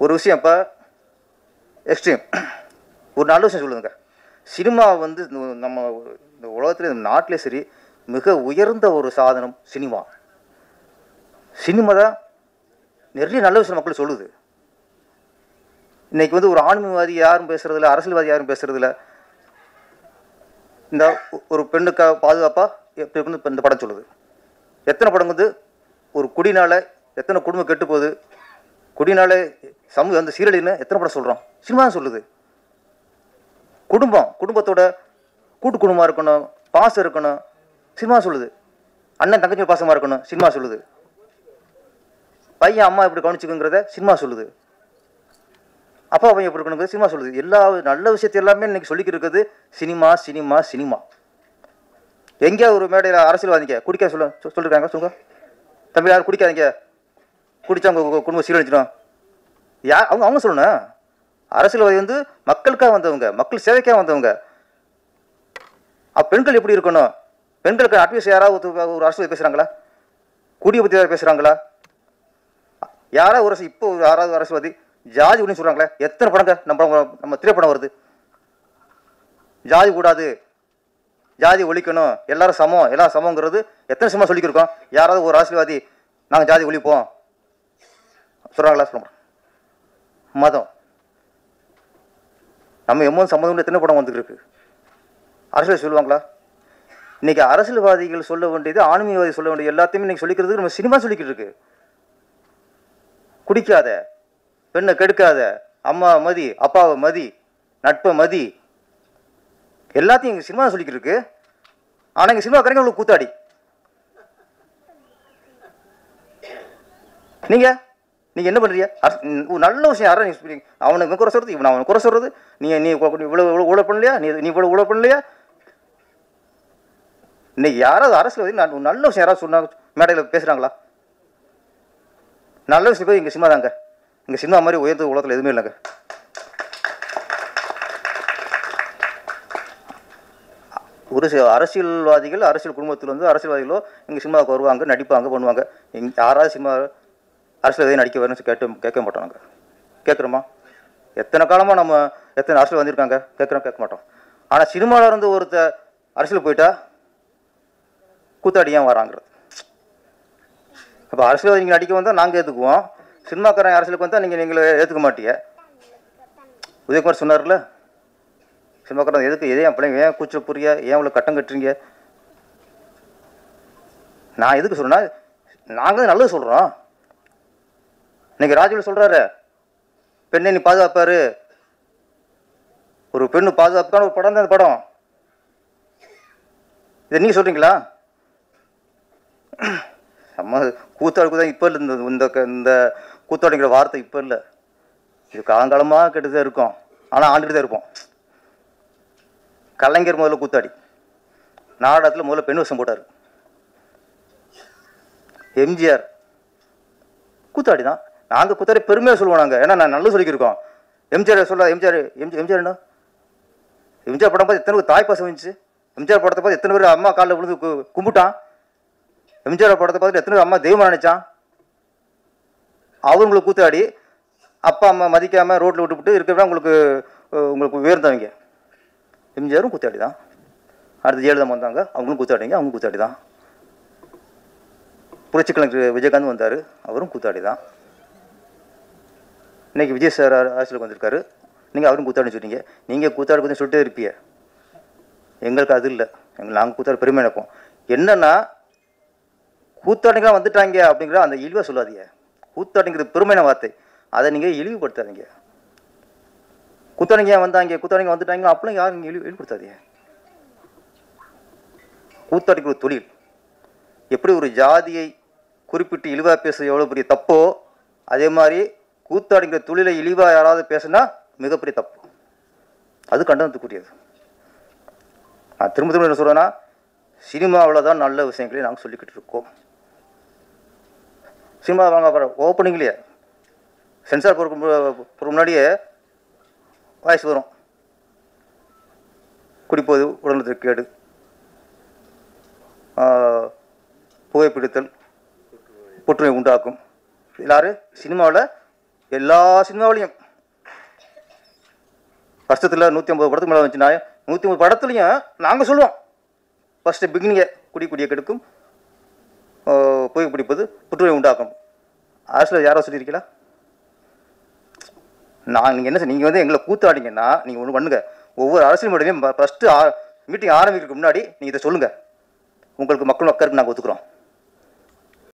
ஒரு விஷயம் இப்போ எக்ஸ்ட்ரீம் ஒரு நல்ல விஷயம் சொல்லுதுங்க. சினிமா வந்து நம்ம இந்த உலகத்துல இந்த நாட்டிலே சரி மிக உயர்ந்த ஒரு சாதனம் சினிமா. சினிமா தான் நிறைய நல்ல விஷயம் மக்கள் சொல்லுது. இன்னைக்கு வந்து ஒரு ஆன்மீகவாதி யாரும் பேசுறதில்ல, அரசியல்வாதி யாரும் பேசுறதில்ல. இந்த ஒரு பெண்ணுக்கா பாதுகாப்பாக எப்படி இருக்குன்னு இப்போ இந்த படம் சொல்லுது. எத்தனை படம் வந்து ஒரு குடினால எத்தனை குடும்பம் கெட்டு போகுது, குடினால சமூக அந்த சீரழின்னு எத்தனை படம் சொல்கிறோம். சினிமா தான் சொல்லுது. குடும்பத்தோட கூட்டு குடும்பமாக இருக்கணும், பாசம் இருக்கணும், சினிமா சொல்லுது. அண்ணன் தங்கச்சி பாசமாக இருக்கணும், சினிமா சொல்லுது. பையன் அம்மா எப்படி கவனிச்சுக்குங்கிறத சினிமா சொல்லுது. அப்பா பையன் எப்படி இருக்கணுங்கிறது சினிமா சொல்லுது. எல்லா நல்ல விஷயத்தை எல்லாமே இன்னைக்கு சொல்லிக்கிட்டு இருக்குது சினிமா சினிமா சினிமா. எங்கேயாவது ஒரு மேடையில் அரசியல்வாதிங்க குடிக்க சொல்லியிருக்காங்க சொல்லுங்க, தம்பி யாரும் குடிக்காதீங்க, குடிச்சா அவங்க குடும்பம் சீரழிச்சிடும். அவங்க சொல்லணும். அரசியல்வாதி வந்து மக்களுக்காக வந்தவங்க, மக்கள் சேவைக்காக வந்தவங்க. பெண்கள் எப்படி இருக்கணும், பெண்களுக்கு அட்வைஸ் யாராவது ஒரு அரசியல் பேசுகிறாங்களா, குடியை பற்றி யாராவது பேசுகிறாங்களா, யாராவது ஒரு இப்போ யாராவது அரசியல்வாதி ஜாதி ஒன்று சொல்கிறாங்களே. எத்தனை படங்க நம்ம திரைப்படம் வருது, ஜாதி கூடாது, ஜாதி ஒழிக்கணும், எல்லாரும் சமம், எல்லாம் சமங்கிறது எத்தனை சினிமா சொல்லிக்கிருக்கோம். யாராவது ஒரு அரசியல்வாதி நாங்கள் ஜாதி ஒழிப்போம் சொல்கிறாங்களா? சொல்ல மதம் நம்ம எம்மோது சம்மந்தம் எத்தனை படம் வந்துட்டு இருக்கு. அரசியல் சொல்லுவாங்களா? இன்னைக்கு அரசியல்வாதிகள் சொல்ல வேண்டியது, ஆன்மீகவாதி சொல்ல வேண்டியது எல்லாத்தையுமே இன்னைக்கு சொல்லிக்கிறதுக்கு நம்ம சினிமா சொல்லிக்கிட்டு இருக்கு. குடிக்காத, பெண்ணை கெடுக்காத, அம்மா மதி, அப்பாவை மதி, நட்பை மதி, எல்லாத்தையும் எங்கள் சினிமா சொல்லிக்கிட்டு இருக்கு. ஆனால் எங்கள் சினிமா கரைங்க உங்களுக்கு கூத்தாடி. நீங்கள் என்ன பண்ணுறீங்க? நல்ல விஷயம் யாரா நீ அவனுக்கு குறை சொல்கிறது, இவன் அவனுக்கு குறை சொல்கிறது, நீ இவ்வளோ ஊழ பண்ணலையா, நீ இவ்வளோ ஊழ பண்ணலையா. இன்னைக்கு யாராவது அரசியல் நல்ல விஷயம் யாராவது சொன்னாங்க மேடையில் பேசுகிறாங்களா? நல்ல விஷயம் போய் எங்கள் சினிமா தாங்க. எங்கள் சினிமா மாதிரி உயர்ந்த உலகத்தில் எதுவுமே இல்லைங்க. ஒரு சில அரசியல்வாதிகள், அரசியல் குடும்பத்தில் வந்து அரசியல்வாதிகளோ எங்கள் சினிமாவுக்கு வருவாங்க, நடிப்பாங்க, பண்ணுவாங்க. யாராவது சினிமா அரசியல் எதையும் நடிக்க வரணும்னு கேட்க மாட்டோம். நாங்கள் கேட்குறோமா? எத்தனை காலமாக நம்ம எத்தனை அரசியல் வந்திருக்காங்க, கேட்க மாட்டோம். ஆனால் சினிமாவில் இருந்து ஒருத்தர் அரசியல் போயிட்டா கூத்தாடி ஏன் வராங்கிறது. அப்போ அரசியல்வாதி நீங்கள் நடிக்க வந்தால் நாங்கள் ஏற்றுக்குவோம், சினிமாக்காரன் அரசியலுக்கு வந்தால் நீங்களே ஏற்றுக்க மாட்டீங்க. உதயகுமார் சொன்னார்ல, சினிமாக்காரன் எதுக்கு எதையும் பிள்ளைங்க ஏன் கூச்ச புரிய, ஏன் இவ்வளோ கட்டம் கட்டுறீங்க. நான் எதுக்கு சொல்கிறேன்னா, நாங்கள் நல்லது சொல்கிறோம். இன்னைக்கு ராஜுவில் சொல்கிறாரு, பெண்ணை நீ பாதுகாப்பாரு, ஒரு பெண்ணு பாதுகாப்புக்கான ஒரு படம் தான் இந்த படம். இதை நீங்கள் சொல்கிறீங்களா? நம்ம கூத்தாடுக்கு தான் இப்போ இல்லை, இந்த கூத்தாடிங்கிற வார்த்தை இப்போ இல்லை, இது காலங்காலமாக கெட்டுதான் இருக்கும். ஆனால் ஆண்டுகிட்டு தான் இருப்போம். கலைஞர் முதல்ல கூத்தாடி, நாடகத்தில் முதல்ல பெண் வேஷம் போட்டார். எம்ஜிஆர் கூத்தாடி தான். நாங்கள் கூத்தாடி பெருமையாக சொல்லுவோம் நாங்கள், ஏன்னா நான் நல்லா சொல்லிக்கிருக்கோம். எம்ஜிஆர் சொல்ல, எம்ஜிஆர் என்ன எம்ஜிஆர் படம் பார்த்து எத்தனை பேர் தாய் பாசம் வந்துச்சு. எம்ஜிஆர் படத்தை பார்த்து எத்தனை பேர் அம்மா காலில் விழுந்து கும்பிட்டான். எம்ஜிஆர் படத்தை பார்த்துட்டு எத்தனை பேர் அம்மா தெய்வம் நினைச்சான். அவங்களுக்கு கூத்தாடி, அப்பா அம்மா மதிக்காமல் ரோட்டில் விட்டுவிட்டு இருக்கிறவங்க உங்களுக்கு உயர்ந்தவங்க. எம்ஜிஆரும் கூத்தாடி தான். அடுத்து ஜெயலலிதா வந்தாங்க, அவங்களும் கூத்தாடிங்க, அவங்களும் கூத்தாடி தான். புரட்சி கலைஞர் விஜயகாந்த் வந்தார், அவரும் கூத்தாடி தான். இன்றைக்கி விஜய் சார் அரசியலுக்கு வந்திருக்காரு, நீங்கள் அவரும் கூத்தாடின்னு சொல்லிட்டீங்க. நீங்கள் கூத்தாடி கொஞ்சம் சொல்லிட்டே இருப்பீங்க, எங்களுக்கு அது இல்லை. நாங்கள் கூத்தாடி பெருமை நினைப்போம். என்னென்னா கூத்தாடிங்களாம் வந்துட்டாங்க அப்படிங்கிற அந்த இழிவாக சொல்லாதீங்க. கூத்தாடிங்கிறது பெருமையான வார்த்தை, அதை நீங்கள் இழிவுபடுத்தாதீங்க. கூத்தாடிங்க வந்தாங்க, கூத்தாடிங்க வந்துட்டாங்க அப்படிலாம் யாரும் நீங்கள் இழிவுபடுத்தாதீங்க. கூத்தாடிக்கு ஒரு தொழில். எப்படி ஒரு ஜாதியை குறிப்பிட்டு இழிவாக பேச எவ்வளோ பெரிய தப்போ, அதே மாதிரி கூத்தாடிங்கிற தொழிலை இழிவாக யாராவது பேசுனா மிகப்பெரிய தப்பு. அது கண்டனத்துக்குரியது. நான் திரும்ப என்ன சொல்கிறேன்னா, சினிமாவில் தான் நல்ல விஷயங்களையும் நாங்கள் சொல்லிக்கிட்டு இருக்கோம். சினிமா வாங்க ஓப்பனிங்லேயே சென்சார் போகிற முன்னாடியே வாய்ஸ் வரும், குடிப்போது உடல்நலத்திற்கு கேடு, புகைப்பிடித்தல் புற்றுநோய் உண்டாக்கும். எல்லாரும் சினிமாவில் எல்லா சினிமாவிலையும் வருஷத்தில் 150 படத்துக்கு மேலே வந்துச்சுன்னா 150 படத்துலையும் நாங்கள் சொல்லுவோம் ஃபஸ்ட்டு பிகினிங்கை குடியை கெடுக்கும், புகை பிடிப்பது புற்றுநோய் உண்டாக்கும். அரசியல் யாரோ சொல்லியிருக்கீங்களா? நீங்கள் என்ன நீங்கள் வந்து எங்களை கூத்தாடிங்கன்னா நீங்கள் ஒன்று பண்ணுங்கள். ஒவ்வொரு அரசியல் மேடையும் ஃபஸ்ட்டு மீட்டிங் ஆரம்பிக்கிறதுக்கு முன்னாடி நீங்கள் இதை சொல்லுங்கள். உங்களுக்கு மக்கள் மக்களுக்கு நாங்கள் ஒத்துக்குறோம்.